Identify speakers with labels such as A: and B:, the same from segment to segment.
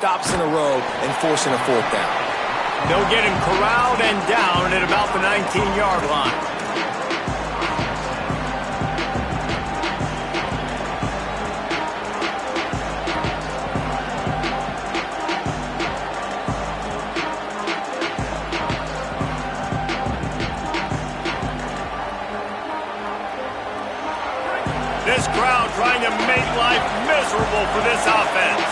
A: stops in a row and forcing a fourth down.
B: They'll get him corralled and down at about the 19-yard line. This crowd trying to make life miserable for this offense.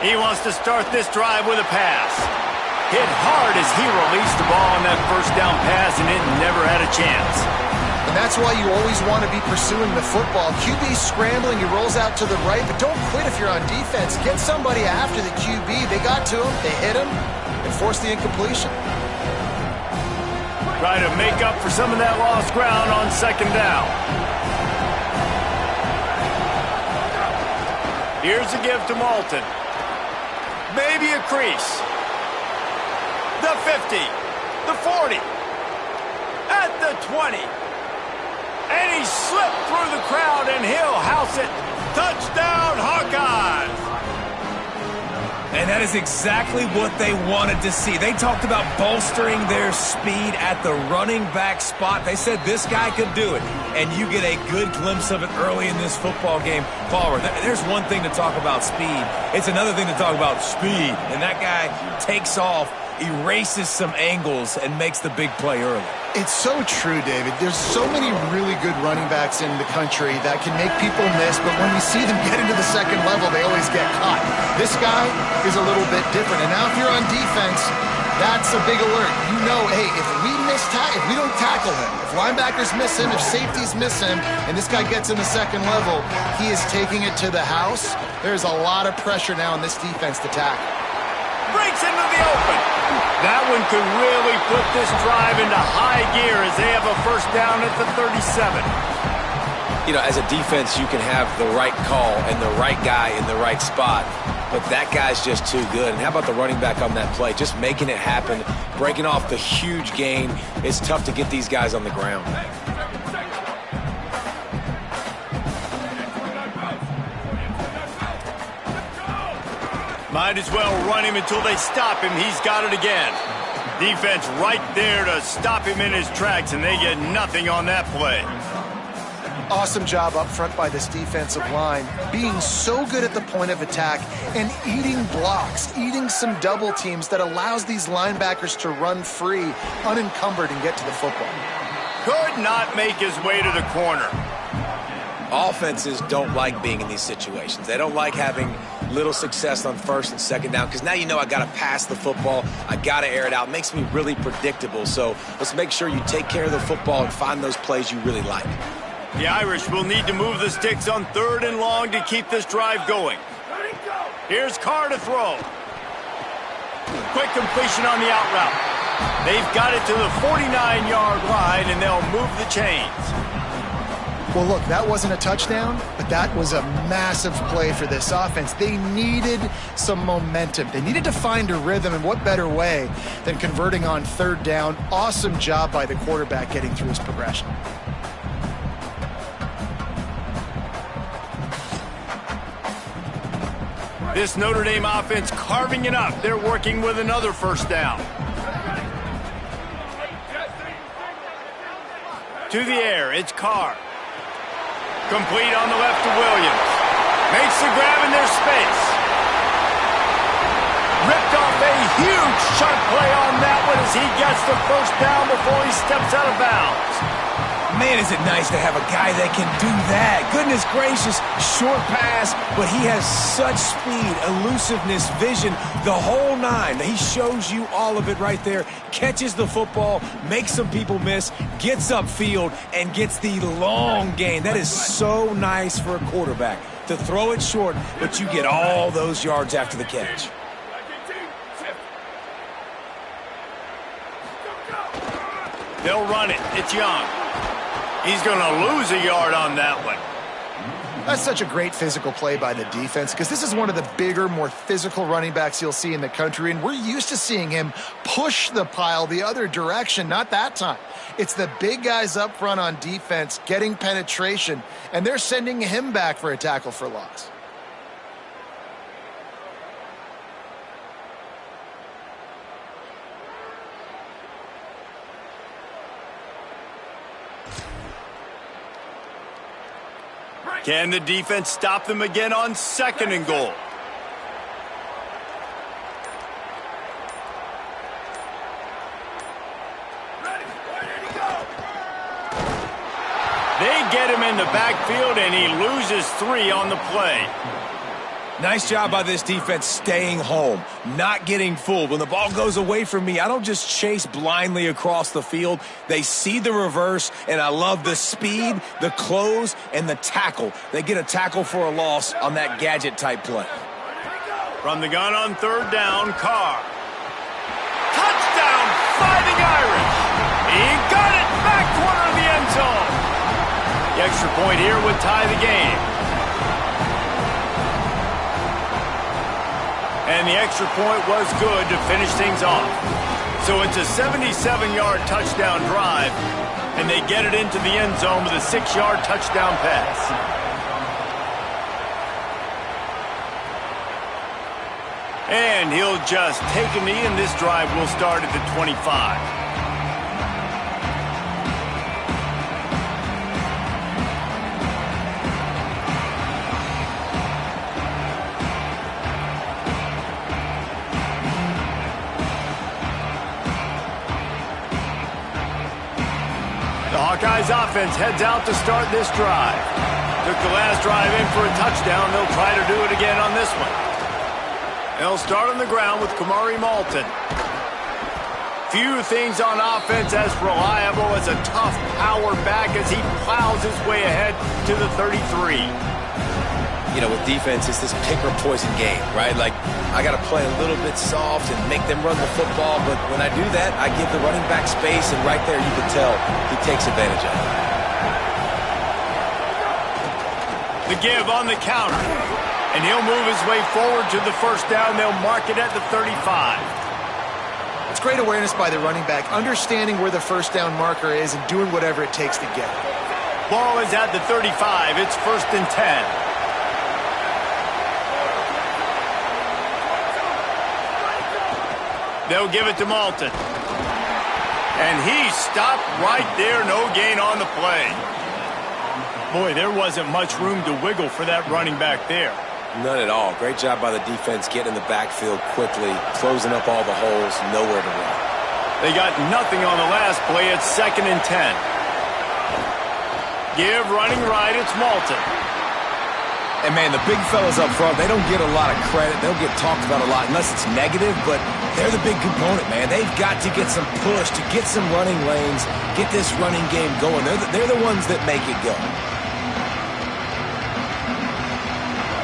B: He wants to start this drive with a pass. Hit hard as he released the ball on that first down pass, and it never had a chance.
C: And that's why you always want to be pursuing the football. QB's scrambling, he rolls out to the right, but don't quit if you're on defense. Get somebody after the QB. They got to him, they hit him, and forced the incompletion.
B: Try to make up for some of that lost ground on second down. Here's a give to Malton. Maybe a crease. The 50. The 40. At the 20. And he slipped through the crowd, and he'll house it. Touchdown, Hawkeyes!
D: And that is exactly what they wanted to see. They talked about bolstering their speed at the running back spot. They said this guy could do it. And you get a good glimpse of it early in this football game. Palmer, there's one thing to talk about speed. It's another thing to talk about speed. And that guy takes off, erases some angles, and makes the big play early.
C: It's so true, David. There's so many really good running backs in the country that can make people miss, but when we see them get into the second level, they always get caught. This guy is a little bit different. And now if you're on defense, that's a big alert. You know, hey, if we don't tackle him, if linebackers miss him, if safeties miss him, and this guy gets in the second level, he is taking it to the house. There's a lot of pressure now in this defense to tackle.
B: Breaks into the open. That one could really put this drive into high gear as they have a first down at the 37.
A: You know, as a defense, you can have the right call and the right guy in the right spot, but that guy's just too good. And how about the running back on that play? Just making it happen, breaking off the huge gain. It's tough to get these guys on the ground.
B: Might as well run him until they stop him. He's got it again. Defense right there to stop him in his tracks, and they get nothing on that play.
C: Awesome job up front by this defensive line, being so good at the point of attack and eating blocks, eating some double teams that allows these linebackers to run free, unencumbered, and get to the football.
B: Could not make his way to the corner.
A: Offenses don't like being in these situations. They don't like having little success on first and second down because now you know I got to pass the football. I got to air it out. It makes me really predictable. So let's make sure you take care of the football and find those plays you really like.
B: The Irish will need to move the sticks on third and long to keep this drive going. Here's Carr to throw. Quick completion on the out route. They've got it to the 49-yard line, and they'll move the chains.
C: Well, look, that wasn't a touchdown, but that was a massive play for this offense. They needed some momentum. They needed to find a rhythm, and what better way than converting on third down. Awesome job by the quarterback getting through his progression.
B: This Notre Dame offense carving it up. They're working with another first down. To the air, it's Carr. Complete on the left to Williams. Makes the grab in their space. Ripped off a huge sharp play on that one as he gets the first down before he steps out of bounds.
D: Man, is it nice to have a guy that can do that. Goodness gracious, short pass, but he has such speed, elusiveness, vision, the whole nine. He shows you all of it right there. Catches the football, makes some people miss, gets upfield, and gets the long gain. That is so nice for a quarterback to throw it short, but you get all those yards after the catch.
B: They'll run it. It's Young. He's going to lose a yard on that one.
C: That's such a great physical play by the defense because this is one of the bigger, more physical running backs you'll see in the country, and we're used to seeing him push the pile the other direction. Not that time. It's the big guys up front on defense getting penetration, and they're sending him back for a tackle for loss.
B: Can the defense stop them again on 2nd and goal? They get him in the backfield, and he loses 3 on the play.
D: Nice job by this defense staying home, not getting fooled. When the ball goes away from me, I don't just chase blindly across the field. They see the reverse, and I love the speed, the close, and the tackle. They get a tackle for a loss on that gadget-type play.
B: From the gun on 3rd down, Carr. Touchdown, Fighting Irish. He got it back corner of the end zone. The extra point here would tie the game. And the extra point was good to finish things off. So it's a 77-yard touchdown drive, and they get it into the end zone with a 6-yard touchdown pass. And he'll just take a knee, and this drive will start at the 25. The Hawkeyes offense heads out to start this drive. Took the last drive in for a touchdown. They'll try to do it again on this one. They'll start on the ground with Kamari Malton. Few things on offense as reliable as a tough power back as he plows his way ahead to the 33.
A: You know, with defense, it's this pick or poison game, right? Like, I got to play a little bit soft and make them run the football, but when I do that, I give the running back space, and right there you can tell he takes advantage of it.
B: The give on the counter, and he'll move his way forward to the 1st down. They'll mark it at the 35.
C: It's great awareness by the running back, understanding where the 1st down marker is and doing whatever it takes to get it.
B: Ball is at the 35. It's 1st and 10. They'll give it to Malton. And he stopped right there. No gain on the play. Boy, there wasn't much room to wiggle for that running back there.
A: None at all. Great job by the defense getting in the backfield quickly, closing up all the holes, nowhere to run.
B: They got nothing on the last play. It's 2nd and 10. Give running right. It's Malton.
D: And, man, the big fellas up front, they don't get a lot of credit. They'll get talked about a lot unless it's negative, but they're the big component, man. They've got to get some push, to get some running lanes, get this running game going. They're the ones that make it go.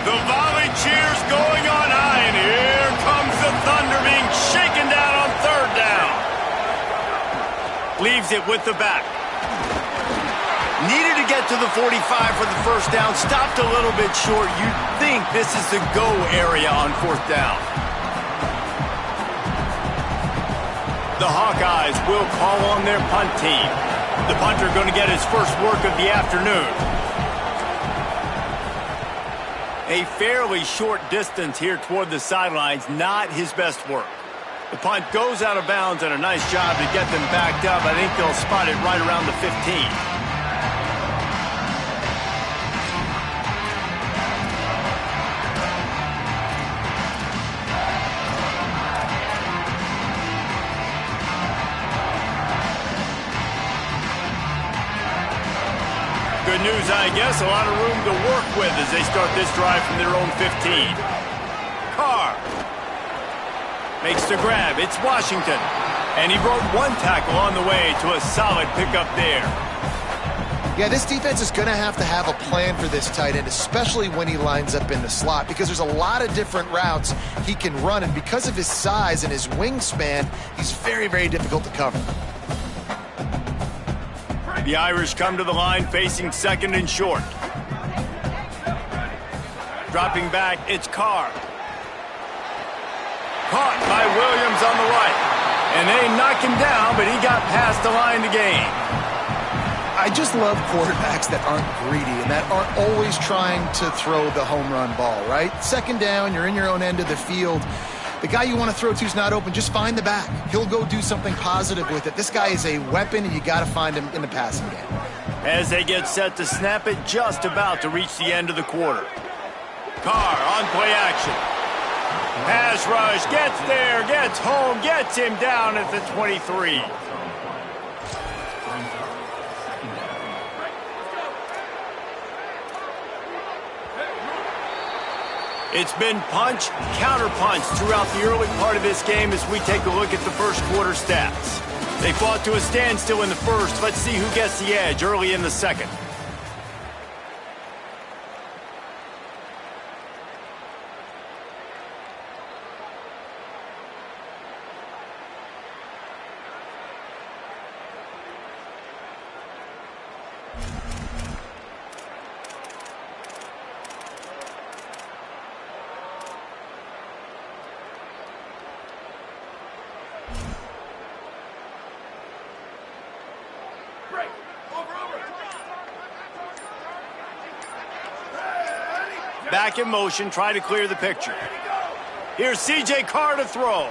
B: The volley cheers going on high, and here comes the Thunder being shaken down on 3rd down. Leaves it with the back. Needed to get to the 45 for the 1st down. Stopped a little bit short. You'd think this is the go area on 4th down. The Hawkeyes will call on their punt team. The punter going to get his first work of the afternoon. A fairly short distance here toward the sidelines. Not his best work. The punt goes out of bounds, and a nice job to get them backed up. I think they'll spot it right around the 15. Good news, I guess. A lot of room to work with as they start this drive from their own 15. Carr makes the grab. It's Washington. And he broke one tackle on the way to a solid pickup there.
C: Yeah, this defense is going to have a plan for this tight end, especially when he lines up in the slot, because there's a lot of different routes he can run, and because of his size and his wingspan, he's very, very difficult to cover.
B: The Irish come to the line facing 2nd and short. Dropping back, it's Carr. Caught by Williams on the right. And they knock him down, but he got past the line to gain.
C: I just love quarterbacks that aren't greedy and that aren't always trying to throw the home run ball, right? Second down, you're in your own end of the field. The guy you want to throw to is not open. Just find the back. He'll go do something positive with it. This guy is a weapon, and you got to find him in the passing game.
B: As they get set to snap it, just about to reach the end of the quarter. Carr on play action. Pass rush, gets there, gets home, gets him down at the 23. It's been punch, counter-punch throughout the early part of this game as we take a look at the first quarter stats. They fought to a standstill in the first. Let's see who gets the edge early in the second. Back in motion, try to clear the picture. Here's C.J. Carr to throw.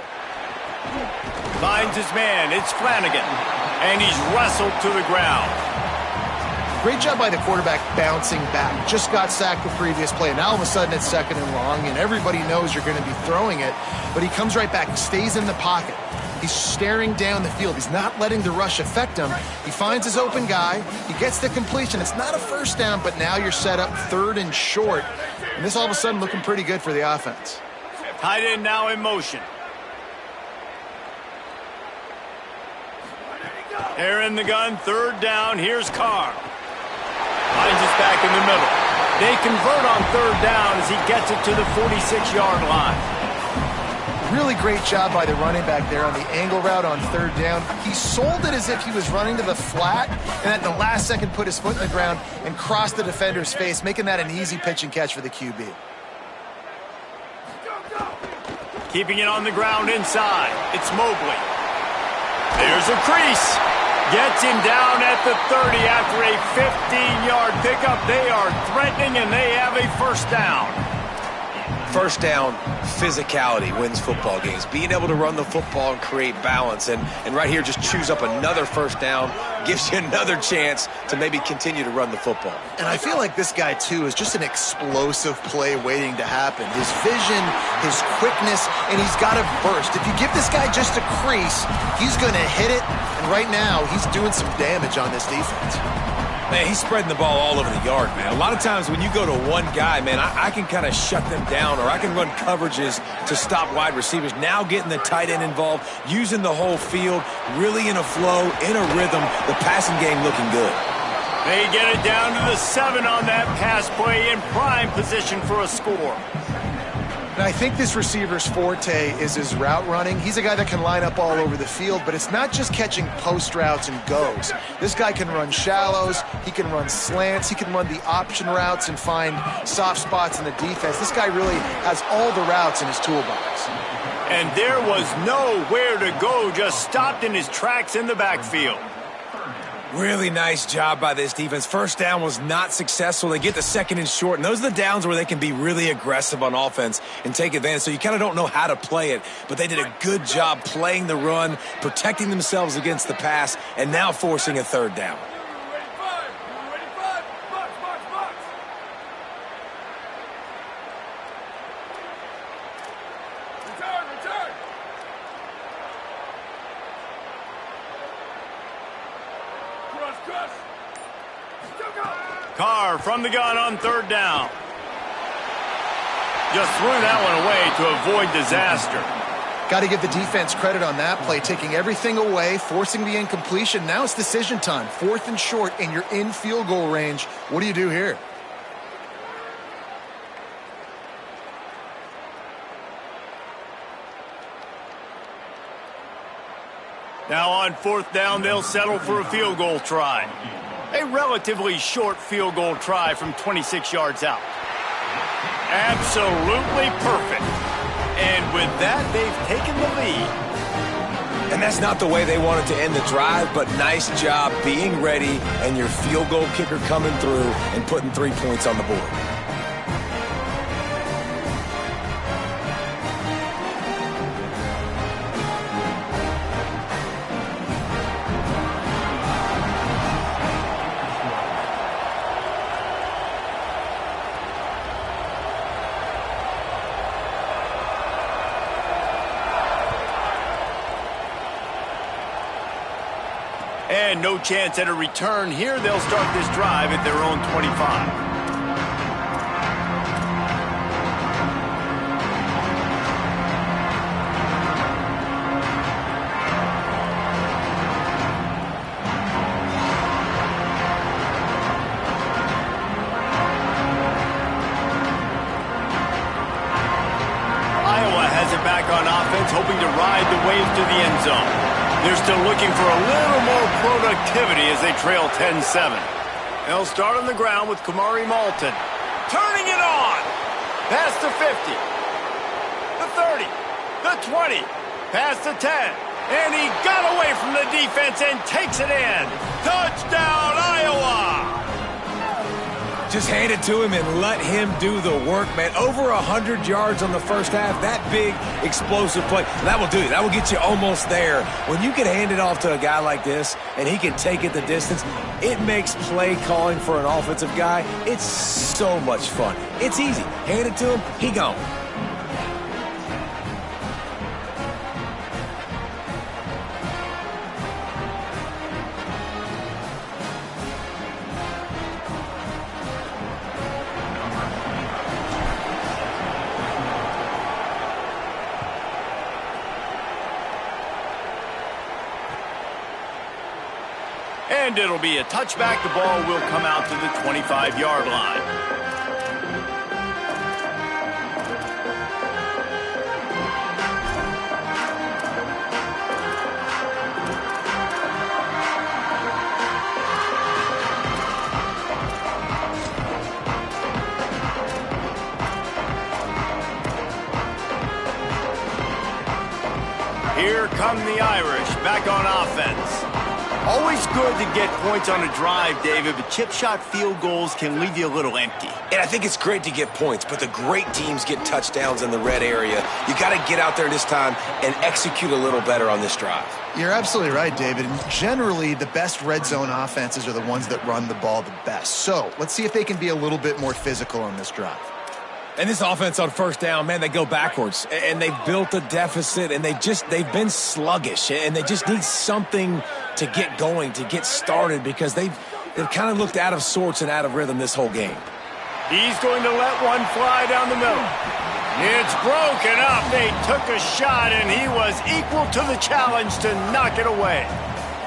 B: Finds his man, it's Flanagan. And he's wrestled to the ground.
C: Great job by the quarterback bouncing back. Just got sacked the previous play. Now all of a sudden it's second and long, and everybody knows you're going to be throwing it. But he comes right back, stays in the pocket. He's staring down the field. He's not letting the rush affect him. He finds his open guy. He gets the completion. It's not a first down, but now you're set up third and short. And this all of a sudden looking pretty good for the offense.
B: Tight end now in motion. They're in the gun, third down. Here's Carr. Finds his back in the middle. They convert on third down as he gets it to the 46-yard line.
C: Really great job by the running back there on the angle route on third down. He sold it as if he was running to the flat, and at the last second put his foot in the ground and crossed the defender's face, making that an easy pitch and catch for the QB.
B: Keeping it on the ground inside. It's Mobley. There's a crease. Gets him down at the 30 after a 15-yard pickup. They are threatening, and they have a first down.
A: First down, physicality wins football games. Being able to run the football and create balance. And right here, just choose up another first down, gives you another chance to maybe continue to run the football.
C: And I feel like this guy, too, is just an explosive play waiting to happen. His vision, his quickness, and he's got a burst. If you give this guy just a crease, he's going to hit it. And right now, he's doing some damage on this defense.
D: Man, he's spreading the ball all over the yard, man. A lot of times when you go to one guy, man, I can kind of shut them down, or I can run coverages to stop wide receivers. Now getting the tight end involved, using the whole field, really in a flow, in a rhythm, the passing game looking good.
B: They get it down to the 7 on that pass play, in prime position for a score.
C: And I think this receiver's forte is his route running. He's a guy that can line up all over the field, but it's not just catching post routes and goes. This guy can run shallows, he can run slants, he can run the option routes and find soft spots in the defense. This guy really has all the routes in his toolbox.
B: And there was nowhere to go, just stopped in his tracks in the backfield.
D: Really nice job by this defense. First down was not successful. They get the second and short, and those are the downs where they can be really aggressive on offense and take advantage. So you kind of don't know how to play it, but they did a good job playing the run, protecting themselves against the pass, and now forcing a third down.
B: Carr from the gun on third down. Just threw that one away to avoid disaster.
C: Got to give the defense credit on that play, taking everything away, forcing the incompletion. Now it's decision time. Fourth and short, and you're in field goal range. What do you do here?
B: Now on fourth down, they'll settle for a field goal try. A relatively short field goal try from 26 yards out. Absolutely perfect. And with that, they've taken the lead.
D: And that's not the way they wanted to end the drive, but nice job being ready and your field goal kicker coming through and putting 3 points on the board.
B: And no chance at a return here. They'll start this drive at their own 25. Iowa has it back on offense, hoping to ride the wave to the end zone. They're still looking for a little more productivity as they trail 10-7. They'll start on the ground with Kamari Malton. Turning it on! Past the 50. The 30. The 20. Past the 10. And he got away from the defense and takes it in. Touchdown, Iowa!
D: Just hand it to him and let him do the work, man. Over 100 yards on the first half. That big, explosive play. That will do it. That will get you almost there. When you can hand it off to a guy like this and he can take it the distance, it makes play calling for an offensive guy, it's so much fun. It's easy. Hand it to him, he gone.
B: And it'll be a touchback. The ball will come out to the 25-yard line. Here come the Irish back on offense. Always good to get points on a drive, David, but chip shot field goals can leave you a little empty.
D: And I think it's great to get points, but the great teams get touchdowns in the red area. You got to get out there this time and execute a little better on this drive.
C: You're absolutely right, David. And generally, the best red zone offenses are the ones that run the ball the best. So let's see if they can be a little bit more physical on this drive.
D: And this offense on first down, man, they go backwards. And they've built a deficit, and they've been sluggish. And they just need something to get going, to get started, because they've kind of looked out of sorts and out of rhythm this whole game.
B: He's going to let one fly down the middle. It's broken up. They took a shot, and he was equal to the challenge to knock it away.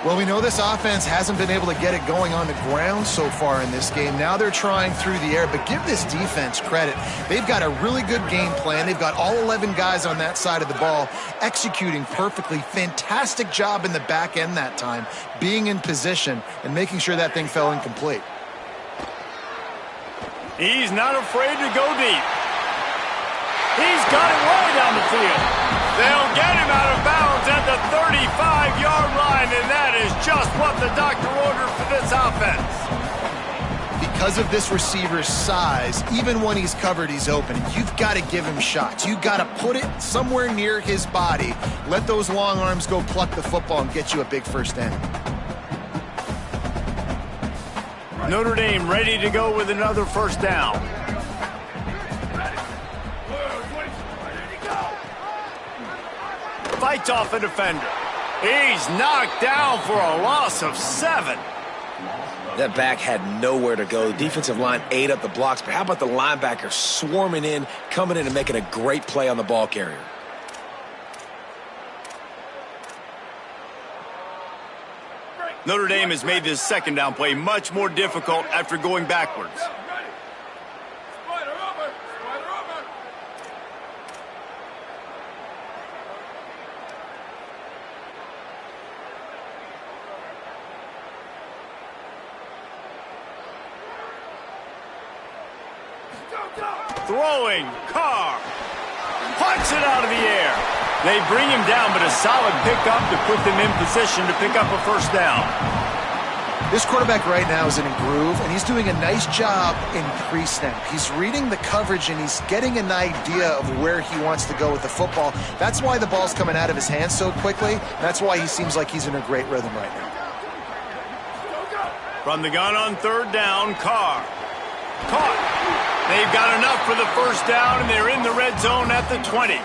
C: Well, we know this offense hasn't been able to get it going on the ground so far in this game. Now they're trying through the air, but give this defense credit. They've got a really good game plan. They've got all 11 guys on that side of the ball executing perfectly. Fantastic job in the back end that time, being in position and making sure that thing fell incomplete.
B: He's not afraid to go deep. He's got it way down the field. They'll get him out of bounds at the 35-yard line, and that is just what the doctor ordered for this offense.
C: Because of this receiver's size, even when he's covered, he's open. You've got to give him shots. You've got to put it somewhere near his body. Let those long arms go pluck the football and get you a big first down.
B: Notre Dame ready to go with another first down. Fights off a defender. He's knocked down for a loss of 7.
D: That back had nowhere to go. The defensive line ate up the blocks, but how about the linebacker swarming in, coming in and making a great play on the ball carrier?
B: Notre Dame has made this second down play much more difficult after going backwards. Throwing, Carr. Punts it out of the air. They bring him down, but a solid pickup to put them in position to pick up a first down.
C: This quarterback right now is in a groove, and he's doing a nice job in pre-snap. He's reading the coverage, and he's getting an idea of where he wants to go with the football. That's why the ball's coming out of his hands so quickly. That's why he seems like he's in a great rhythm right now.
B: From the gun on third down, Carr. Caught. They've got enough for the first down, and they're in the red zone at the 20.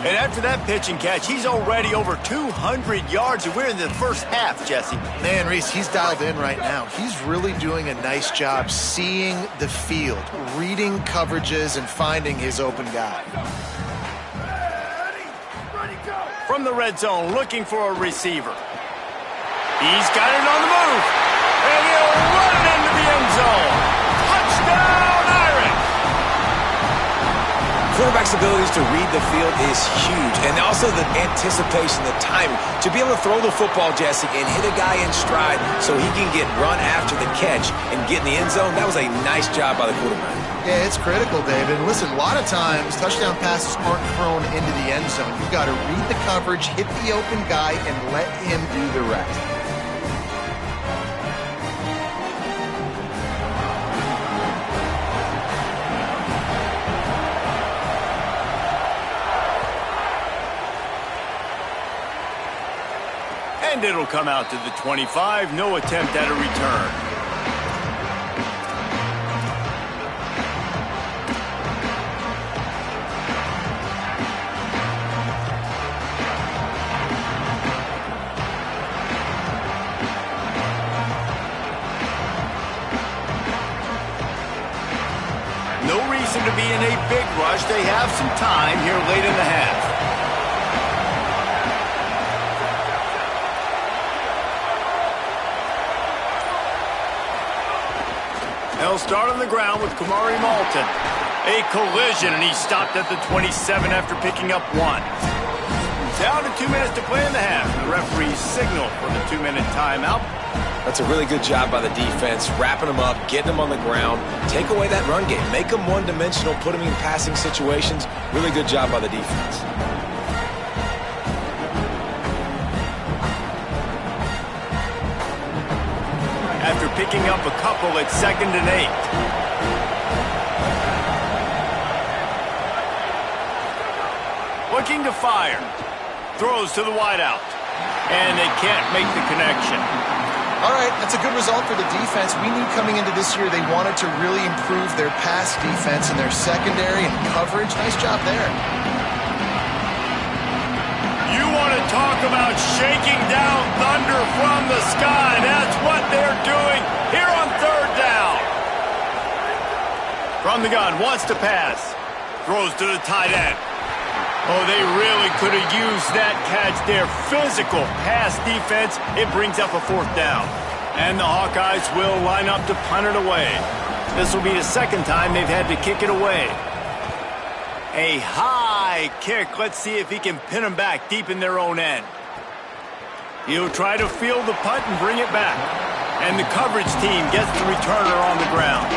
B: And after that pitch and catch, he's already over 200 yards, and we're in the first half, Jesse.
C: Man, Reese, he's dialed in right now. He's really doing a nice job seeing the field, reading coverages, and finding his open guy.
B: From the red zone, looking for a receiver. He's got it on the move, and he'll run it into the end zone. Touchdown, Irish!
A: Quarterback's abilities to read the field is huge, and also the anticipation, the timing. To be able to throw the football, Jesse, and hit a guy in stride so he can get run after the catch and get in the end zone, that was a nice job by the quarterback.
C: Yeah, it's critical, David. Listen, a lot of times, touchdown passes aren't thrown into the end zone. You've got to read the coverage, hit the open guy, and let him do the rest.
B: And it'll come out to the 25. No attempt at a return. No reason to be in a big rush. They have some time here late in the half. They'll start on the ground with Kamari Malton. A collision, and he stopped at the 27 after picking up one. Down to 2 minutes to play in the half. The referee's signal for the 2-minute timeout.
A: That's a really good job by the defense, wrapping them up, getting them on the ground, take away that run game, make them one-dimensional, put them in passing situations. Really good job by the defense.
B: After picking up a couple at 2nd and 8. Looking to fire. Throws to the wideout. And they can't make the connection.
C: All right, that's a good result for the defense. We knew coming into this year they wanted to really improve their pass defense and their secondary and coverage. Nice job there.
B: You want to talk about shaking down thunder from the sky. That's what they're doing here on third down. From the gun, wants to pass. Throws to the tight end. Oh, they really could have used that catch there. Physical pass defense. It brings up a 4th down. And the Hawkeyes will line up to punt it away. This will be the 2nd time they've had to kick it away. A high kick. Let's see if he can pin them back deep in their own end. He'll try to field the punt and bring it back. And the coverage team gets the returner on the ground.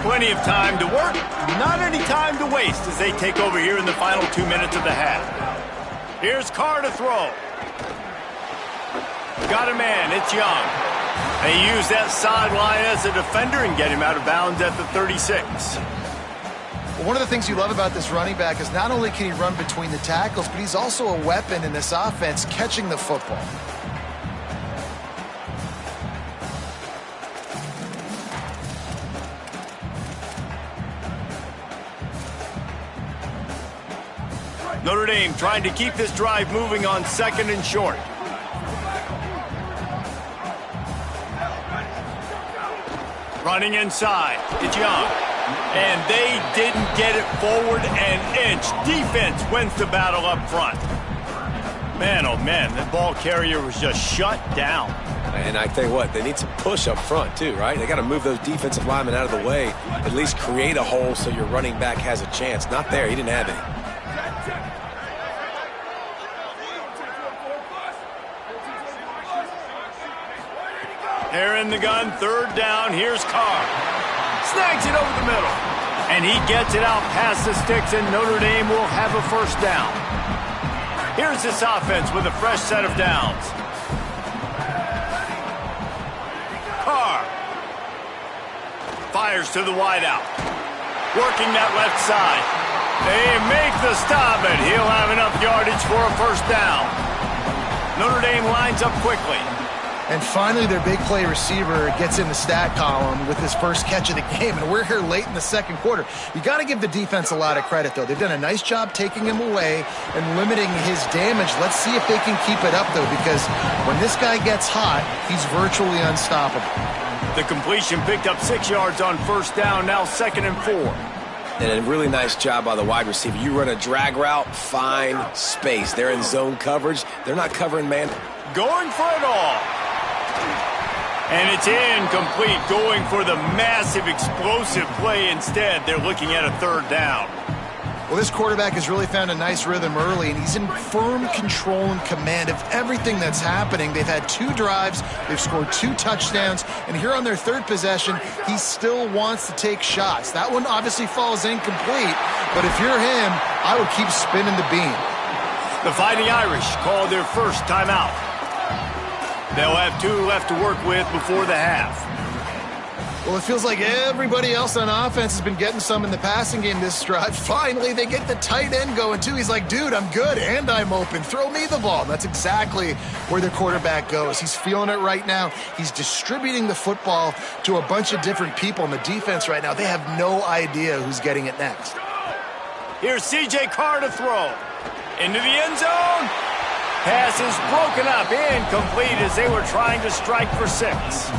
B: Plenty of time to work, not any time to waste as they take over here in the final 2 minutes of the half. Here's Carr to throw. Got a man, it's Young. They use that sideline as a defender and get him out of bounds at the 36.
C: Well, one of the things you love about this running back is not only can he run between the tackles, but he's also a weapon in this offense catching the football.
B: Notre Dame trying to keep this drive moving on 2nd and short. Running inside, it's Young. And they didn't get it forward an inch. Defense wins the battle up front. Man, oh man, the ball carrier was just shut down.
A: And I tell you what, they need some push up front too, right? They got to move those defensive linemen out of the way, at least create a hole so your running back has a chance. Not there, he didn't have any.
B: They're in the gun, third down. Here's Carr. Snags it over the middle. And he gets it out past the sticks, and Notre Dame will have a first down. Here's this offense with a fresh set of downs. Carr fires to the wideout. Working that left side. They make the stop, and he'll have enough yardage for a first down. Notre Dame lines up quickly.
C: And finally, their big play receiver gets in the stat column with his first catch of the game, and we're here late in the second quarter. You got to give the defense a lot of credit, though. They've done a nice job taking him away and limiting his damage. Let's see if they can keep it up, though, because when this guy gets hot, he's virtually unstoppable.
B: The completion picked up 6 yards on first down, now 2nd and 4.
A: And a really nice job by the wide receiver. You run a drag route, find space. They're in zone coverage. They're not covering man.
B: Going for it all. And it's incomplete, going for the massive explosive play instead. They're looking at a third down.
C: Well, this quarterback has really found a nice rhythm early, and he's in firm control and command of everything that's happening. They've had 2 drives, they've scored 2 touchdowns, and here on their third possession, he still wants to take shots. That one obviously falls incomplete, but if you're him, I would keep spinning the beam.
B: The Fighting Irish call their first timeout. They'll have 2 left to work with before the half.
C: Well, it feels like everybody else on offense has been getting some in the passing game this drive. Finally, they get the tight end going, too. He's like, dude, I'm good, and I'm open. Throw me the ball. That's exactly where their quarterback goes. He's feeling it right now. He's distributing the football to a bunch of different people in the defense right now. They have no idea who's getting it next.
B: Here's C.J. Carr to throw. Into the end zone. Pass is broken up, incomplete as they were trying to strike for 6.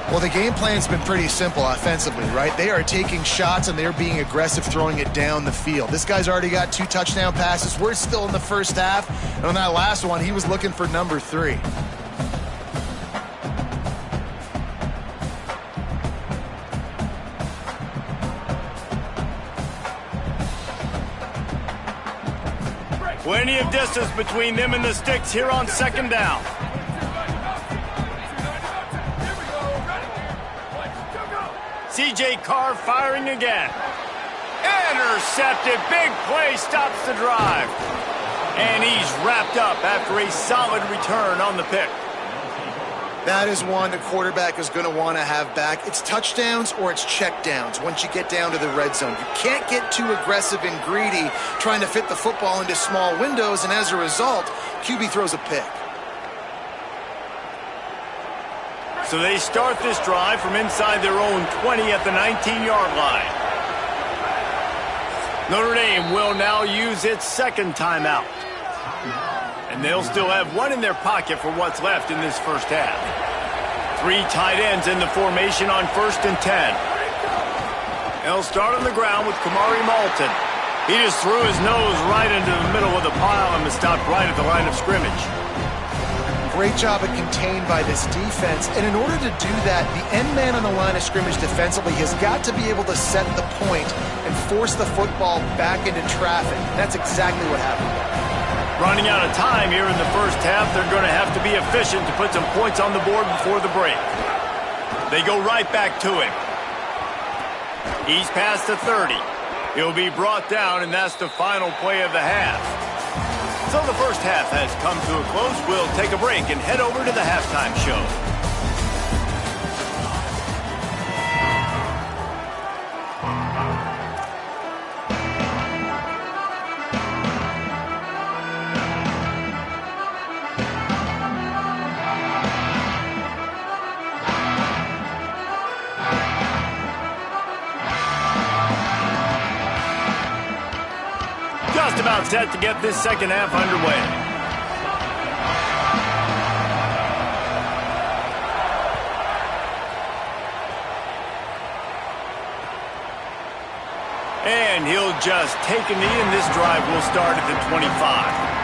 C: Well, the game plan's been pretty simple offensively, right? They are taking shots, and they're being aggressive, throwing it down the field. This guy's already got 2 touchdown passes. We're still in the first half, and on that last one, he was looking for number 3.
B: Plenty of distance between them and the sticks here on 2nd down. C.J. Carr firing again. Intercepted. Big play stops the drive. And he's wrapped up after a solid return on the pick.
C: That is one the quarterback is going to want to have back. It's touchdowns or it's checkdowns once you get down to the red zone. You can't get too aggressive and greedy trying to fit the football into small windows, and as a result, QB throws a pick.
B: So they start this drive from inside their own 20 at the 19-yard line. Notre Dame will now use its 2nd timeout. And they'll still have 1 in their pocket for what's left in this first half. 3 tight ends in the formation on 1st and 10. They'll start on the ground with Kamari Malton. He just threw his nose right into the middle of the pile and was stopped right at the line of scrimmage.
C: Great job of contained by this defense, and in order to do that, the end man on the line of scrimmage defensively has got to be able to set the point and force the football back into traffic. That's exactly what happened.
B: Running out of time here in the first half, they're going to have to be efficient to put some points on the board before the break. They go right back to him. He's past the 30. He'll be brought down, and that's the final play of the half. So the first half has come to a close. We'll take a break and head over to the halftime show. Just about set to get this second half underway. And he'll just take a knee, and this drive will start at the 25.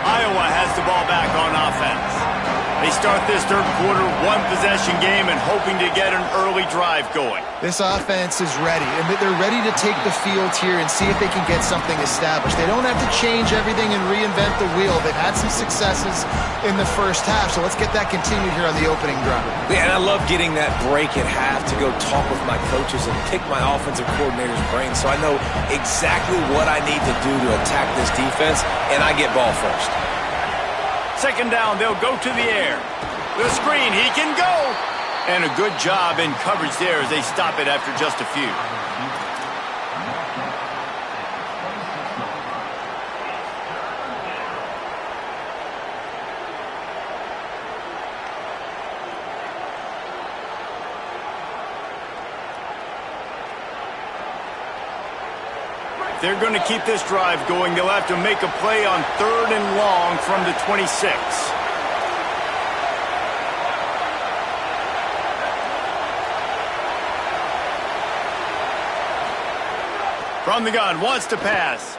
B: Iowa has the ball back on offense. They start this third quarter one-possession game and hoping to get an early drive going.
C: This offense is ready, and they're ready to take the field here and see if they can get something established. They don't have to change everything and reinvent the wheel. They've had some successes in the first half, so let's get that continued here on the opening drive.
A: Yeah, and I love getting that break at half to go talk with my coaches and pick my offensive coordinator's brain so I know exactly what I need to do to attack this defense, and I get ball first.
B: Second down, they'll go to the air. The screen, he can go! And a good job in coverage there as they stop it after just a few. They're going to keep this drive going. They'll have to make a play on 3rd and long from the 26. From the gun, wants to pass.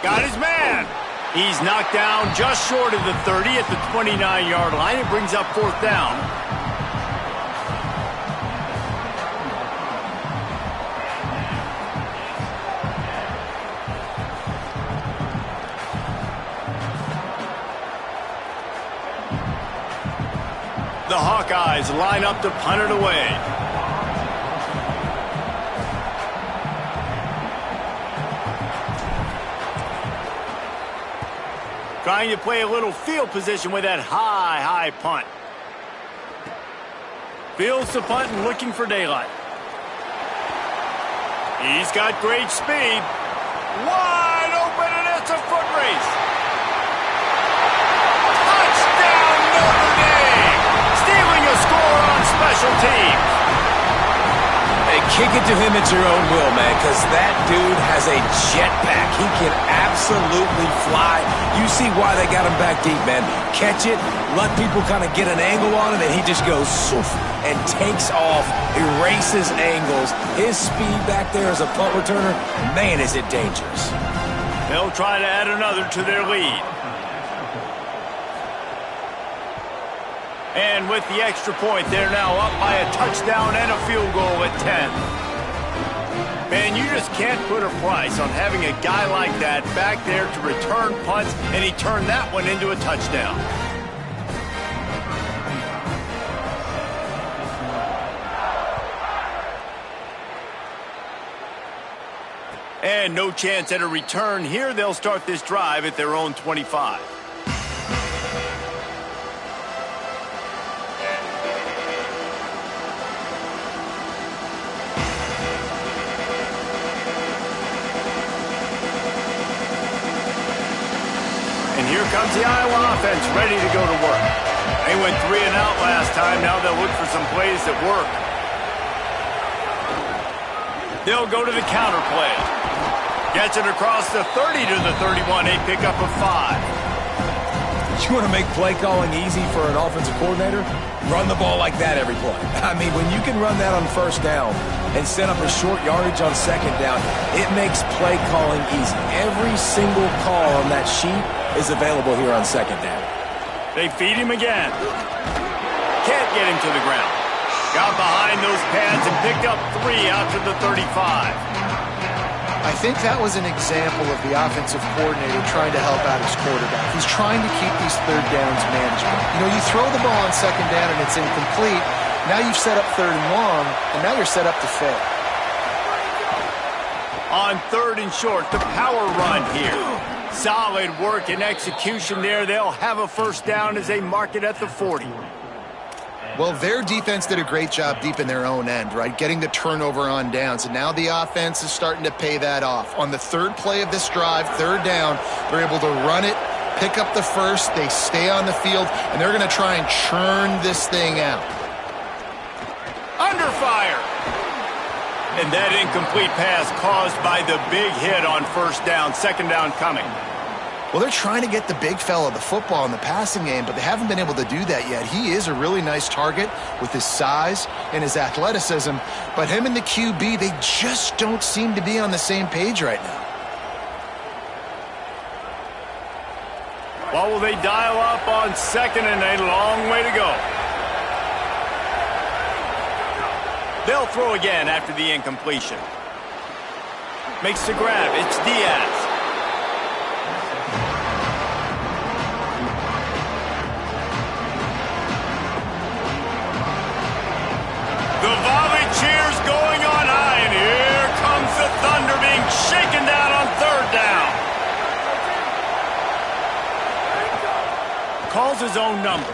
B: Got his man. He's knocked down just short of the 30 at the 29-yard line. It brings up 4th down. The Hawkeyes line up to punt it away. Trying to play a little field position with that high punt. Fields the punt and looking for daylight. He's got great speed. Wide open, and it's a foot race. Touchdown, Notre Dame! Stealing a score on special teams.
A: Hey, kick it to him at your own will, man, because that dude has a jetpack. He can absolutely fly. You see why they got him back deep, man. Catch it, let people kind of get an angle on it, and he just goes soof and takes off, erases angles. His speed back there as a punt returner, man, is it dangerous.
B: They'll try to add another to their lead. And with the extra point, they're now up by a touchdown and a field goal at 10. Man, you just can't put a price on having a guy like that back there to return punts, and he turned that one into a touchdown. And no chance at a return here. They'll start this drive at their own 25. Here comes the Iowa offense ready to go to work. They went 3 and out last time. Now they'll look for some plays that work. They'll go to the counter play. Gets it across the 30 to the 31. A pickup of 5.
D: You want to make play calling easy for an offensive coordinator? Run the ball like that every play. I mean, when you can run that on first down and set up a short yardage on second down, it makes play calling easy. Every single call on that sheet is available here on second down.
B: They feed him again. Can't get him to the ground. Got behind those pads and picked up 3 out to the 35.
C: I think that was an example of the offensive coordinator trying to help out his quarterback. He's trying to keep these third downs manageable. You know, you throw the ball on second down and it's incomplete. Now you've set up 3rd and long, and now you're set up to fail.
B: On 3rd and short, the power run here. Solid work and execution there. They'll have a first down as they mark it at the 40.
C: Well, their defense did a great job deep in their own end, right? Getting the turnover on downs. And now the offense is starting to pay that off. On the 3rd play of this drive, 3rd down, they're able to run it, pick up the first, they stay on the field, and they're going to try and churn this thing out.
B: Under fire. And that incomplete pass caused by the big hit on first down. Second down coming.
C: Well, they're trying to get the big fella the football in the passing game, but they haven't been able to do that yet. He is a really nice target with his size and his athleticism, but him and the QB, they just don't seem to be on the same page right now.
B: What will they dial up on second and a long way to go? They'll throw again after the incompletion. Makes the grab. It's Diaz. The volley cheers going on high, and here comes the thunder being shaken down on third down. Calls his own number.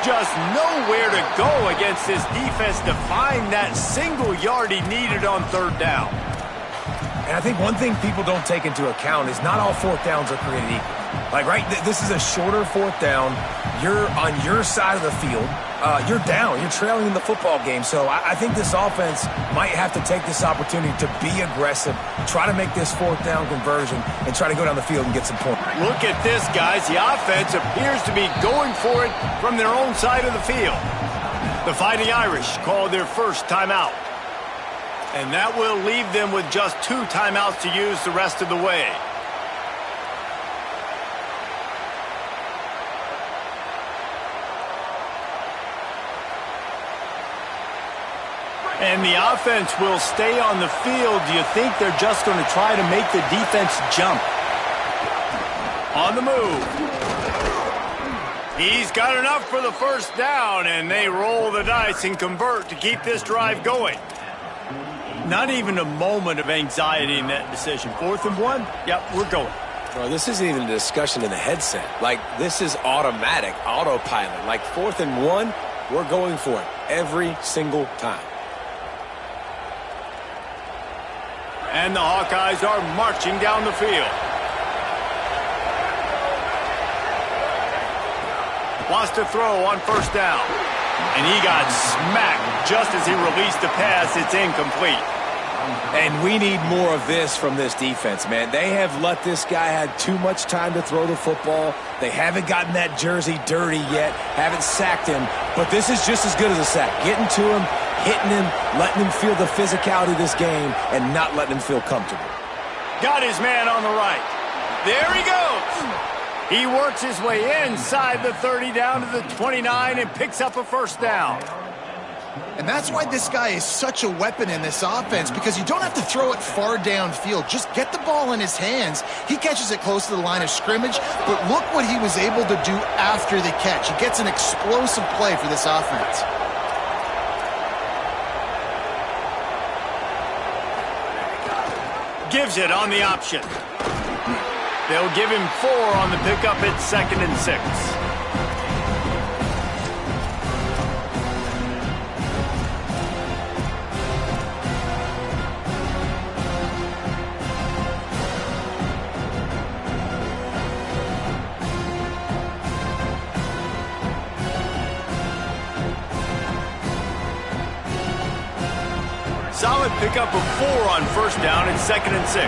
B: Just nowhere to go against this defense to find that single yard he needed on third down.
D: And I think one thing people don't take into account is not all fourth downs are created equal. Like, right, this is a shorter fourth down. You're on your side of the field. You're down. You're trailing in the football game. So I think this offense might have to take this opportunity to be aggressive, try to make this fourth down conversion, and try to go down the field and get some points.
B: Look at this, guys. The offense appears to be going for it from their own side of the field. The Fighting Irish call their first timeout. And that will leave them with just 2 timeouts to use the rest of the way. And the offense will stay on the field. Do you think they're just going to try to make the defense jump? On the move. He's got enough for the first down, and they roll the dice and convert to keep this drive going. Not even a moment of anxiety in that decision. 4th and 1? Yep, we're going.
A: Bro, this isn't even a discussion in the headset. Like, this is automatic, autopilot. Like, 4th and 1, we're going for it every single time.
B: And the Hawkeyes are marching down the field. Wants to throw on first down. And he got smacked just as he released the pass. It's incomplete.
D: And we need more of this from this defense, man. They have let this guy have too much time to throw the football. They haven't gotten that jersey dirty yet, haven't sacked him. But this is just as good as a sack. Getting to him, hitting him, letting him feel the physicality of this game, and not letting him feel comfortable.
B: Got his man on the right. There he goes. He works his way inside the 30 down to the 29 and picks up a first down.
C: And that's why this guy is such a weapon in this offense, because you don't have to throw it far downfield. Just get the ball in his hands. He catches it close to the line of scrimmage, but look what he was able to do after the catch. He gets an explosive play for this offense.
B: Gives it on the option. They'll give him 4 on the pickup at 2nd and 6. Solid pickup of 4 on first down and 2nd and 6.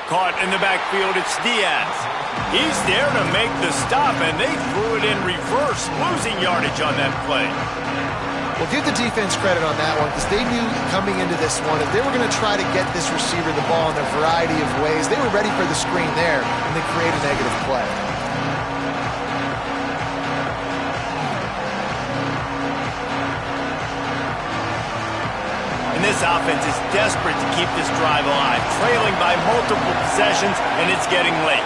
B: Caught in the backfield, it's Diaz. He's there to make the stop, and they threw it in reverse, losing yardage on that play.
C: Well, give the defense credit on that one, because they knew coming into this one, if they were going to try to get this receiver the ball in a variety of ways, they were ready for the screen there, and they create a negative play.
B: And this offense is desperate to keep this drive alive, trailing by multiple possessions, and it's getting late.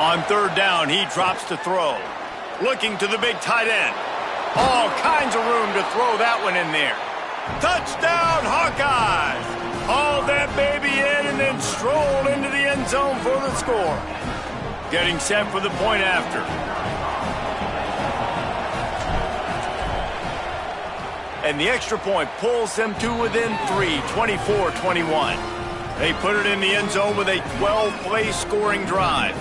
B: On third down, he drops to throw. Looking to the big tight end. All kinds of room to throw that one in there. Touchdown, Hawkeyes! Hauled that baby in and then strolled into the end zone for the score. Getting set for the point after. And the extra point pulls them to within 3, 24-21. They put it in the end zone with a 12-play scoring drive.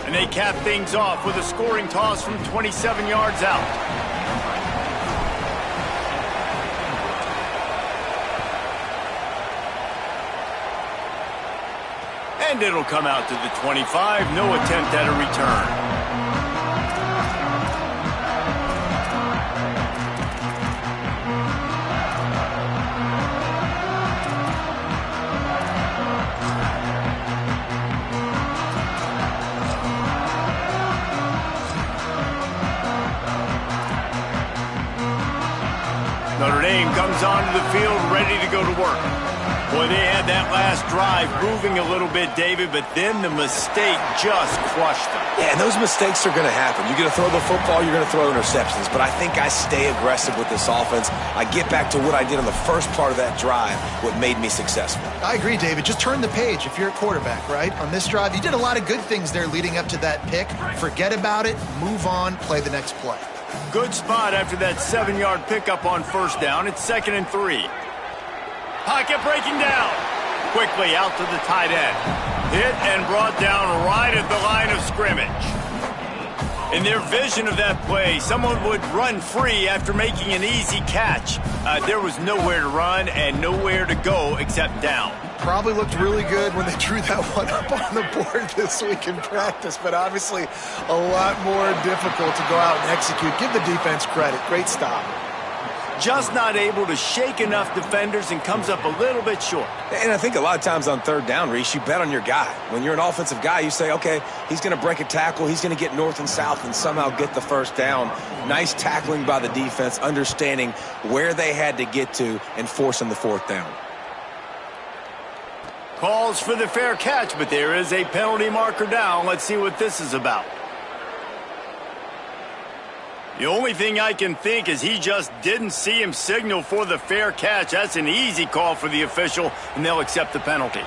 B: And they cap things off with a scoring toss from 27 yards out. And it'll come out to the 25. No attempt at a return. Notre Dame comes onto the field ready to go to work. Boy, they had that last drive moving a little bit, David, but then the mistake just crushed them.
A: Yeah, and those mistakes are going to happen. You're going to throw the football, you're going to throw interceptions. But I think I stay aggressive with this offense. I get back to what I did on the first part of that drive, what made me successful.
C: I agree, David. Just turn the page if you're a quarterback, right? On this drive, you did a lot of good things there leading up to that pick. Forget about it, move on, play the next play.
B: Good spot after that 7-yard pickup on first down. It's 2nd and 3. Pocket breaking down. Quickly out to the tight end. Hit and brought down right at the line of scrimmage. In their vision of that play, someone would run free after making an easy catch. There was nowhere to run and nowhere to go except down.
C: Probably looked really good when they drew that one up on the board this week in practice, but obviously a lot more difficult to go out and execute. Give the defense credit. Great stop.
B: Just not able to shake enough defenders and comes up a little bit short.
A: And I think a lot of times on third down, Reese, you bet on your guy. When you're an offensive guy, you say, okay, he's going to break a tackle, he's going to get north and south and somehow get the first down. Nice tackling by the defense, understanding where they had to get to and forcing the fourth down.
B: Calls for the fair catch, but there is a penalty marker down. Let's see what this is about. The only thing I can think is he just didn't see him signal for the fair catch. That's an easy call for the official, and they'll accept the penalty.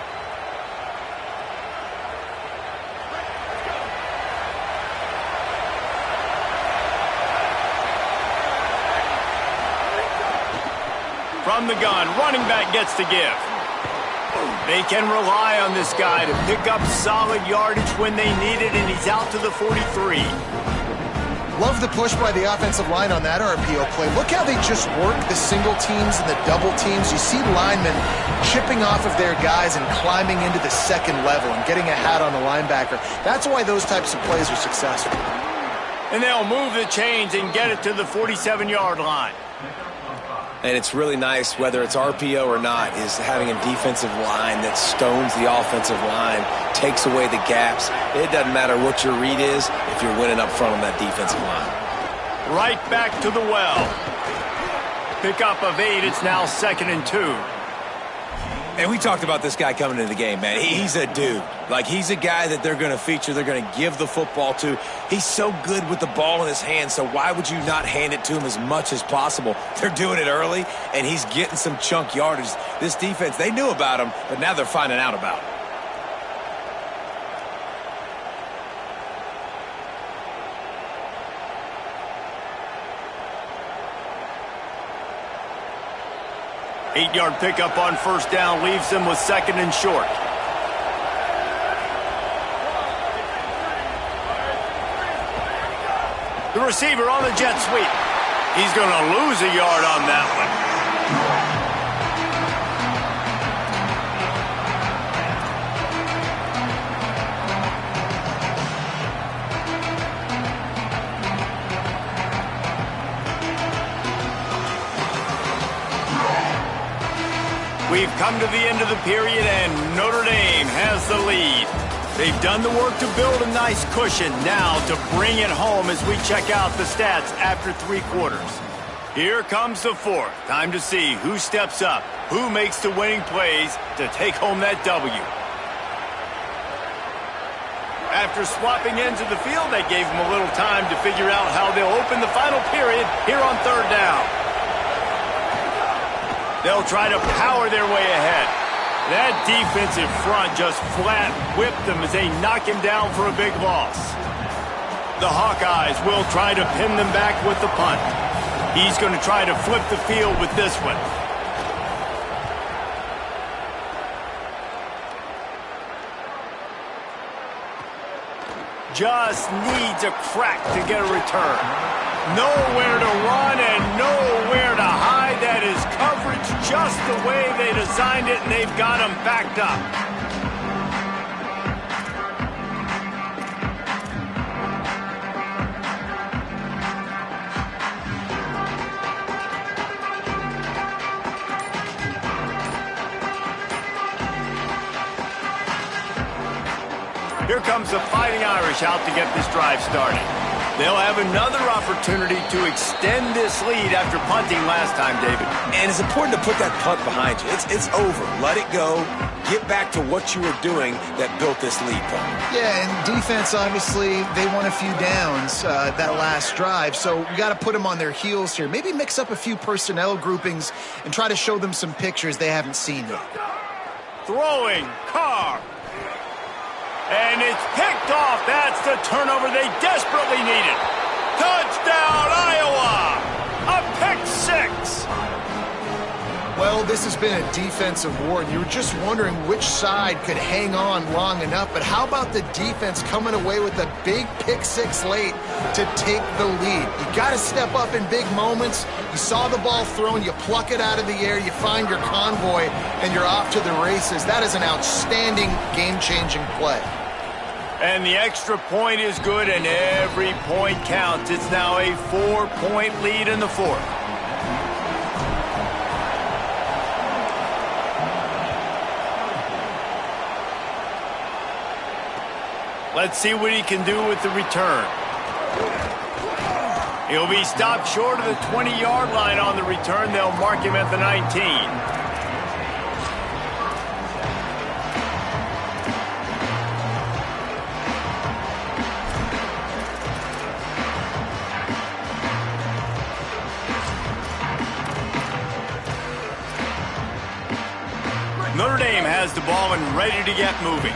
B: From the gun, running back gets to give. They can rely on this guy to pick up solid yardage when they need it, and he's out to the 43.
C: Love the push by the offensive line on that RPO play. Look how they just work the single teams and the double teams. You see linemen chipping off of their guys and climbing into the second level and getting a hat on the linebacker. That's why those types of plays are successful.
B: And they'll move the chains and get it to the 47-yard line.
A: And it's really nice, whether it's RPO or not, is having a defensive line that stones the offensive line, takes away the gaps. It doesn't matter what your read is if you're winning up front on that defensive line.
B: Right back to the well. Pickup of 8. It's now 2nd and 2.
A: And we talked about this guy coming into the game, man. He's a dude. Like, he's a guy that they're going to feature, they're going to give the football to. He's so good with the ball in his hand, so why would you not hand it to him as much as possible? They're doing it early, and he's getting some chunk yardage. This defense, they knew about him, but now they're finding out about him.
B: Eight-yard pickup on first down leaves them with 2nd and short. The receiver on the jet sweep. He's going to lose a yard on that one. We've come to the end of the period, and Notre Dame has the lead. They've done the work to build a nice cushion. Now to bring it home as we check out the stats after 3 quarters. Here comes the fourth. Time to see who steps up, who makes the winning plays to take home that W. After swapping ends of the field, they gave them a little time to figure out how they'll open the final period here on third down. They'll try to power their way ahead. That defensive front just flat whipped them as they knock him down for a big loss. The Hawkeyes will try to pin them back with the punt. He's going to try to flip the field with this one. Just needs a crack to get a return. Nowhere to run and nowhere to hide. That is coverage just the way they designed it, and they've got him backed up. Here comes the Fighting Irish out to get this drive started. They'll have another opportunity to extend this lead after punting last time, David.
A: And it's important to put that punt behind you. It's over. Let it go. Get back to what you were doing that built this lead, Paul.
C: Yeah, and defense, obviously, they won a few downs that last drive, so we got to put them on their heels here. Maybe mix up a few personnel groupings and try to show them some pictures they haven't seen yet.
B: Throwing, Carr. And it's picked off. That's the turnover they desperately needed. Touchdown, Iowa! A pick six.
C: Well, this has been a defensive war, and you were just wondering which side could hang on long enough. But how about the defense coming away with a big pick six late to take the lead? You got to step up in big moments. You saw the ball thrown, you pluck it out of the air, you find your convoy, and you're off to the races. That is an outstanding game-changing play.
B: And the extra point is good, and every point counts. It's now a 4-point lead in the fourth. Let's see what he can do with the return. He'll be stopped short of the 20-yard line on the return. They'll mark him at the 19. Notre Dame has the ball and ready to get moving.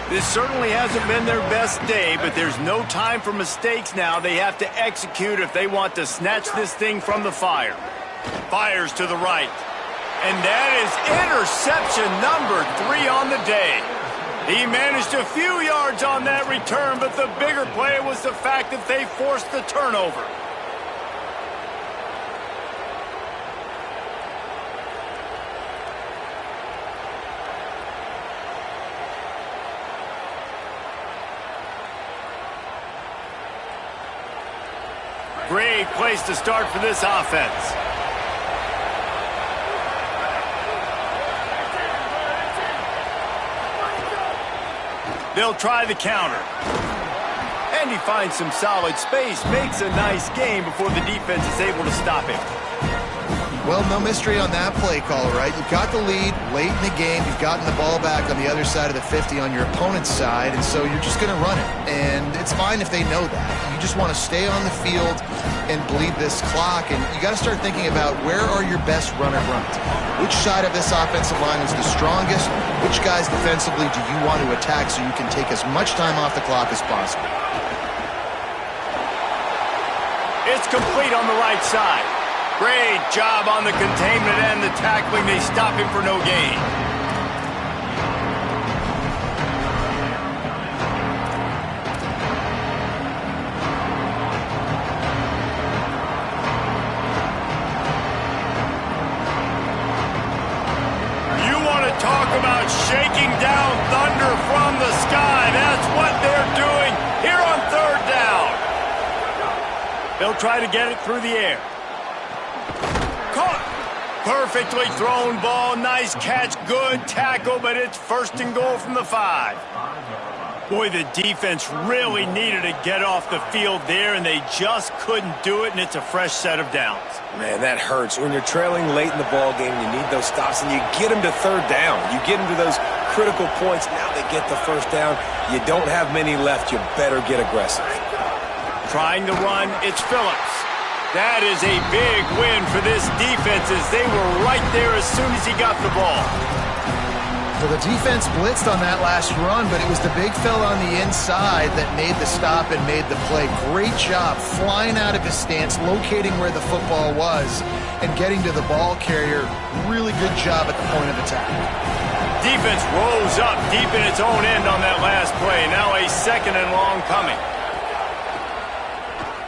B: This certainly hasn't been their best day, but there's no time for mistakes now. They have to execute if they want to snatch this thing from the fire. Fires to the right. And that is interception number 3 on the day. He managed a few yards on that return, but the bigger play was the fact that they forced the turnover. Great place to start for this offense. They'll try the counter. And he finds some solid space, makes a nice game before the defense is able to stop him.
C: Well, no mystery on that play call, right? You've got the lead late in the game. You've gotten the ball back on the other side of the 50 on your opponent's side, and so you're just going to run it. And it's fine if they know that. You just want to stay on the field and bleed this clock, and you got to start thinking about where are your best runner runs. Which side of this offensive line is the strongest? Which guys defensively do you want to attack so you can take as much time off the clock as possible?
B: It's complete on the right side. Great job on the containment and the tackling. They stop him for no gain. You want to talk about shaking down thunder from the sky. That's what they're doing here on third down. They'll try to get it through the air. Perfectly thrown ball, nice catch, good tackle, but it's first and goal from the 5. Boy, the defense really needed to get off the field there, and they just couldn't do it, and it's a fresh set of downs.
A: Man, that hurts. When you're trailing late in the ball game, you need those stops, and you get them to third down. You get them to those critical points. Now they get the first down. You don't have many left. You better get aggressive.
B: Trying to run, it's Phillips. That is a big win for this defense as they were right there as soon as he got the ball.
C: Well, the defense blitzed on that last run, but it was the big fella on the inside that made the stop and made the play. Great job flying out of his stance, locating where the football was, and getting to the ball carrier. Really good job at the point of attack.
B: Defense rose up deep in its own end on that last play. Now a second and long coming.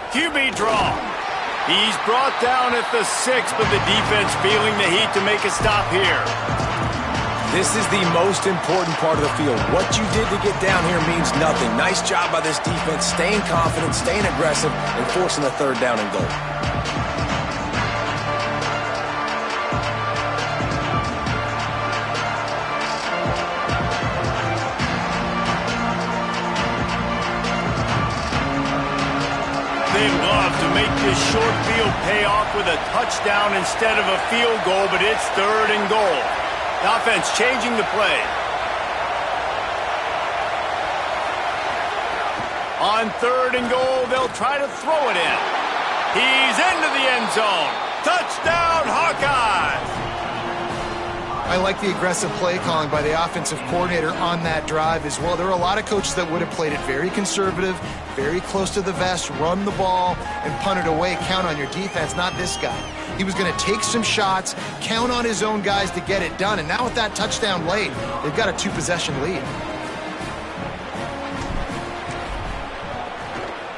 B: QB draw. He's brought down at the 6, but the defense feeling the heat to make a stop here.
A: This is the most important part of the field. What you did to get down here means nothing. Nice job by this defense, staying confident, staying aggressive, and forcing the third down and goal.
B: make this short field pay off with a touchdown instead of a field goal, but it's 3rd and goal. The offense changing the play. On 3rd and goal, they'll try to throw it in. He's into the end zone. Touchdown, Hawkeyes!
C: I like the aggressive play calling by the offensive coordinator on that drive as well. There are a lot of coaches that would have played it very conservative, very close to the vest, run the ball, and punt it away. Count on your defense, not this guy. He was going to take some shots, count on his own guys to get it done. And now with that touchdown late, they've got a 2-possession lead.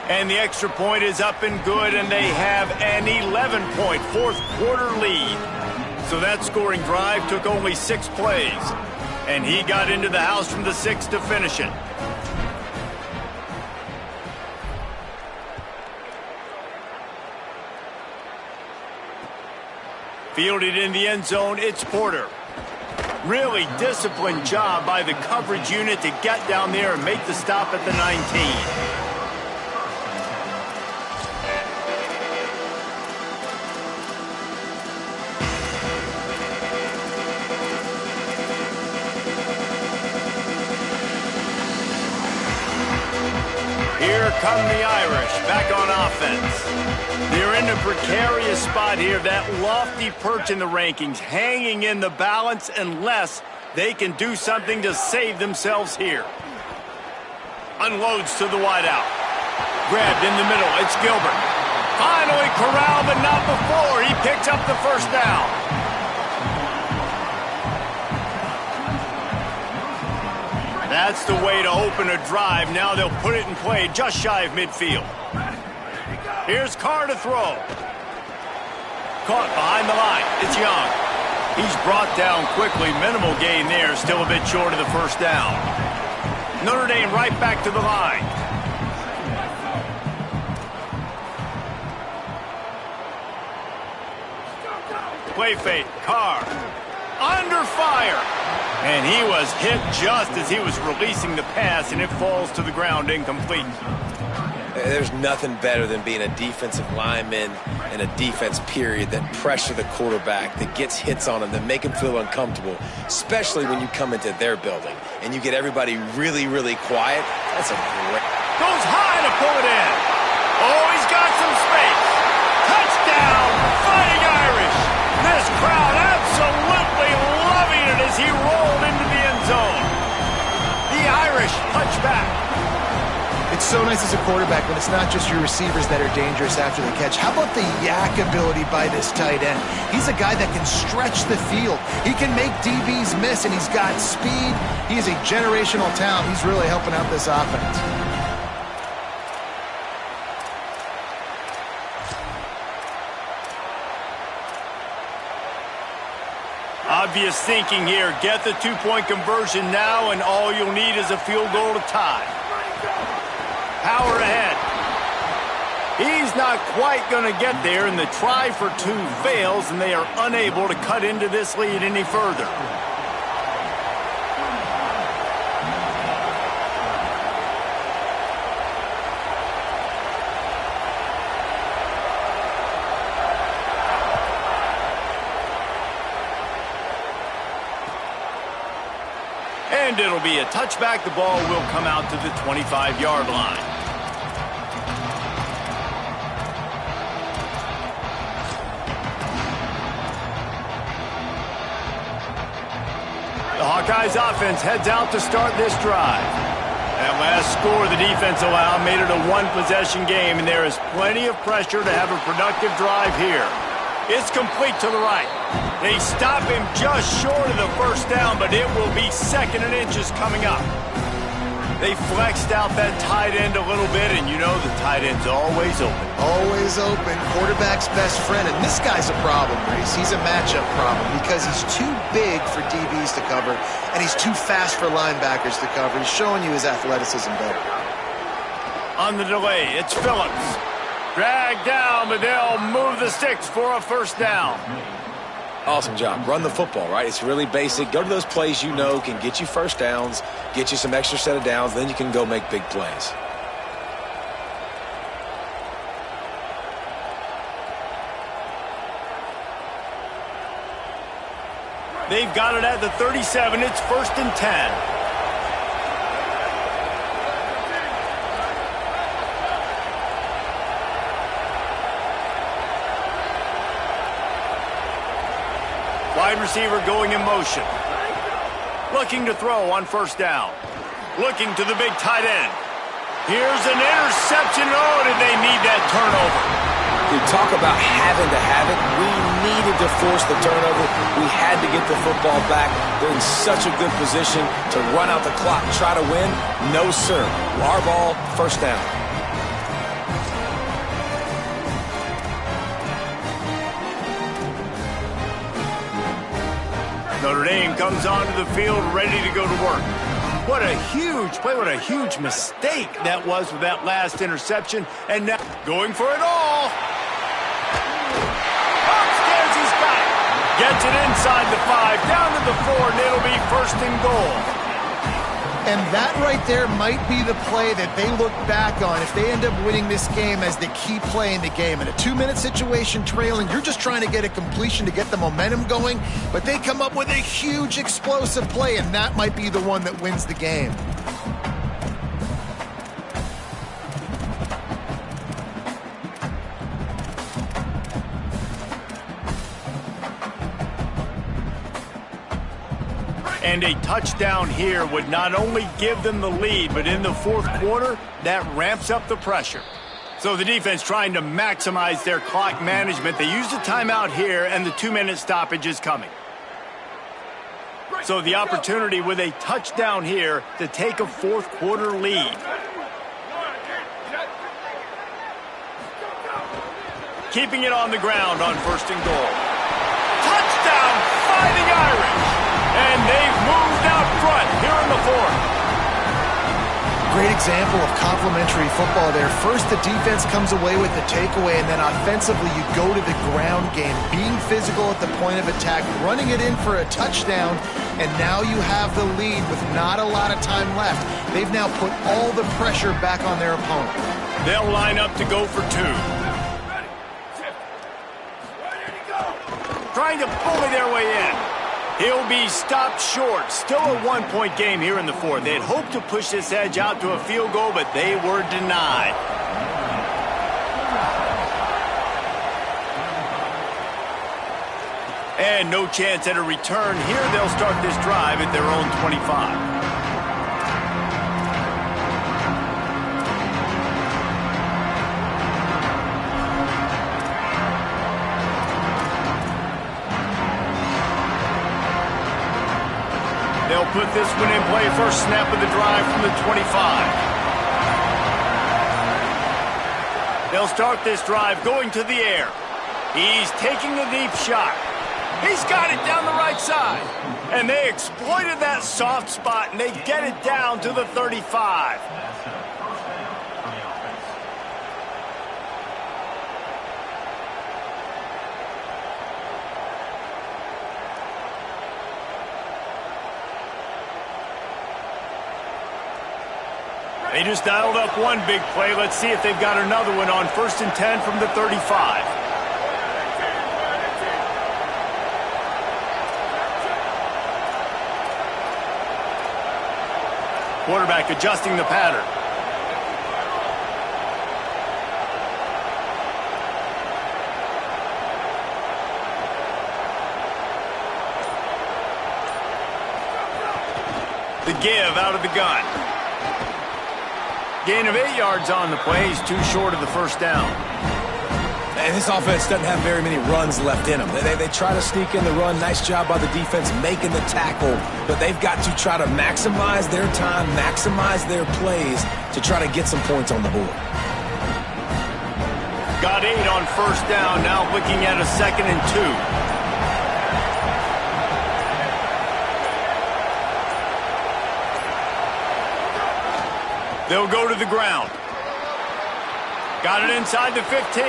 B: And the extra point is up and good, and they have an 11-point fourth-quarter lead. So that scoring drive took only 6 plays. And he got into the house from the 6 to finish it. Fielded in the end zone, it's Porter. Really disciplined job by the coverage unit to get down there and make the stop at the 19. Here come the Irish, back on offense. They're in a precarious spot here, that lofty perch in the rankings, hanging in the balance unless they can do something to save themselves here. Unloads to the wideout. Grabbed in the middle, it's Gilbert. Finally corralled, but not before. He picks up the first down. That's the way to open a drive. Now they'll put it in play just shy of midfield. Here's Carr to throw. Caught behind the line. It's Young. He's brought down quickly. Minimal gain there. Still a bit short of the first down. Notre Dame right back to the line. Play fake. Carr. Under fire. And he was hit just as he was releasing the pass, and it falls to the ground incomplete.
A: There's nothing better than being a defensive lineman and a defense period that pressure the quarterback, that gets hits on him, that make him feel uncomfortable, especially when you come into their building and you get everybody really, really quiet. That's a great...
B: Goes high to pull it in. Oh, he's got some space. Touchdown, Fighting Irish. This crowd absolutely loving it as he rolled into the end zone. The Irish touch back.
C: It's so nice as a quarterback when it's not just your receivers that are dangerous after the catch. How about the yak ability by this tight end? He's a guy that can stretch the field. He can make DBs miss, and he's got speed. He is a generational talent. He's really helping out this offense.
B: Obvious thinking here. Get the two-point conversion now, and all you'll need is a field goal to tie. Power ahead. He's not quite going to get there, and the try for 2 fails, and they are unable to cut into this lead any further. And it'll be a touchback. The ball will come out to the 25-yard line. The Hawkeyes offense heads out to start this drive. That last score the defense allowed made it a 1-possession game, and there is plenty of pressure to have a productive drive here. It's complete to the right. They stop him just short of the first down, but it will be 2nd and inches coming up. They flexed out that tight end a little bit, and you know the tight end's always open.
C: Always open. Quarterback's best friend. And this guy's a problem, Reese. He's a matchup problem because he's too big for DBs to cover, and he's too fast for linebackers to cover. He's showing you his athleticism better.
B: On the delay, it's Phillips. Dragged down, but they'll move the sticks for a first down.
A: Awesome job. Run the football, right? It's really basic. Go to those plays you know can get you first downs, get you some extra set of downs, then you can go make big plays.
B: They've got it at the 37. It's 1st and 10. Wide receiver going in motion. Looking to throw on 1st down. Looking to the big tight end. Here's an interception. Oh, did they need that turnover?
A: You talk about having to have it. We needed to force the turnover. We had to get the football back. They're in such a good position to run out the clock and try to win. No, sir. Our ball, 1st down.
B: Notre Dame comes onto the field ready to go to work. What a huge play, what a huge mistake that was with that last interception. And now going for it all. Upstairs he's got it. Gets it inside the 5, down to the 4, and it'll be 1st and goal.
C: And that right there might be the play that they look back on if they end up winning this game as the key play in the game. In a 2-minute situation trailing, you're just trying to get a completion to get the momentum going, but they come up with a huge explosive play, and that might be the one that wins the game.
B: And a touchdown here would not only give them the lead, but in the 4th quarter, that ramps up the pressure. So the defense trying to maximize their clock management. They used a timeout here, and the 2-minute stoppage is coming. So the opportunity with a touchdown here to take a 4th quarter lead. Keeping it on the ground on 1st and goal. Touchdown, Fighting Irish! And they've moved out front here in the 4th.
C: Great example of complementary football there. First, the defense comes away with the takeaway, and then offensively, you go to the ground game, being physical at the point of attack, running it in for a touchdown, and now you have the lead with not a lot of time left. They've now put all the pressure back on their opponent.
B: They'll line up to go for 2. Trying to bully their way in. He'll be stopped short. Still a 1-point game here in the 4th. They had hoped to push this edge out to a field goal, but they were denied. And no chance at a return here. They'll start this drive at their own 25. They'll put this one in play. First snap of the drive from the 25. They'll start this drive going to the air. He's taking a deep shot. He's got it down the right side. And they exploited that soft spot, and they get it down to the 35. They just dialed up one big play. Let's see if they've got another one on 1st and 10 from the 35. Quarterback adjusting the pattern. The give out of the gun. Gain of 8 yards on the play. He's too short of the 1st down.
D: And this offense doesn't have very many runs left in them. They try to sneak in the run. Nice job by the defense making the tackle. But they've got to try to maximize their time, maximize their plays to try to get some points on the board.
B: Got 8 on 1st down. Now looking at a 2nd and 2. They'll go to the ground. Got it inside the 15.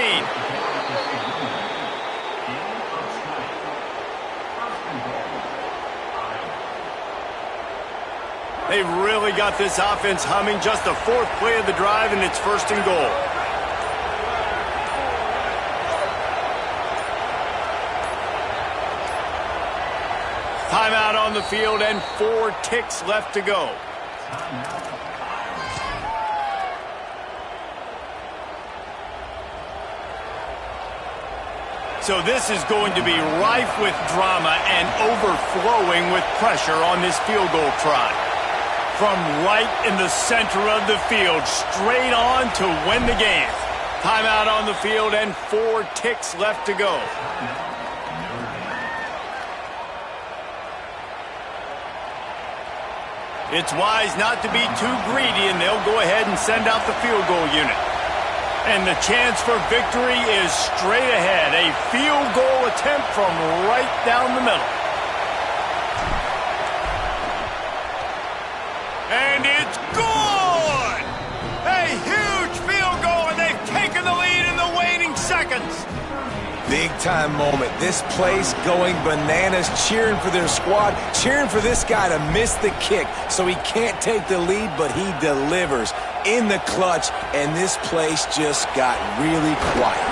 B: They've really got this offense humming. Just the 4th play of the drive, and it's 1st and goal. Timeout on the field and 4 ticks left to go. So this is going to be rife with drama and overflowing with pressure on this field goal try. From right in the center of the field, straight on to win the game. Timeout on the field and 4 ticks left to go. It's wise not to be too greedy, and they'll go ahead and send out the field goal unit. And the chance for victory is straight ahead. A field goal attempt from right down the middle. And it's good! A huge field goal, and they've taken the lead in the waning seconds.
D: Big-time moment. This place going bananas, cheering for their squad, cheering for this guy to miss the kick so he can't take the lead, but he delivers in the clutch, and this place just got really quiet.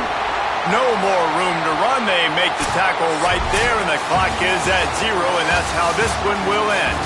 B: No more room to run. They make the tackle right there, and the clock is at 0, and that's how this one will end.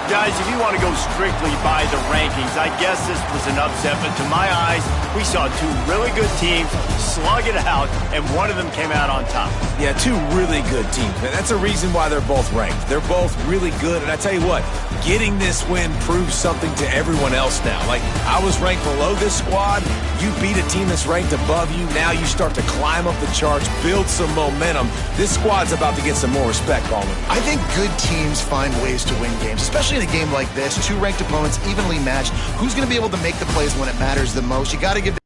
B: Guys, if you want to go strictly by the rankings, I guess this was an upset, but to my eyes, we saw 2 really good teams slug it out, and one of them came out on top.
D: Yeah, 2 really good teams. That's a reason why they're both ranked. They're both really good, and I tell you what, getting this win proves something to everyone else now. Like, I was ranked below this squad. You beat a team that's ranked above you. Now you start to climb up the charts, build some momentum. This squad's about to get some more respect on them.
C: I think good teams find ways to win games, especially in a game like this. 2 ranked opponents, evenly matched. Who's going to be able to make the plays when it matters the most? You got to give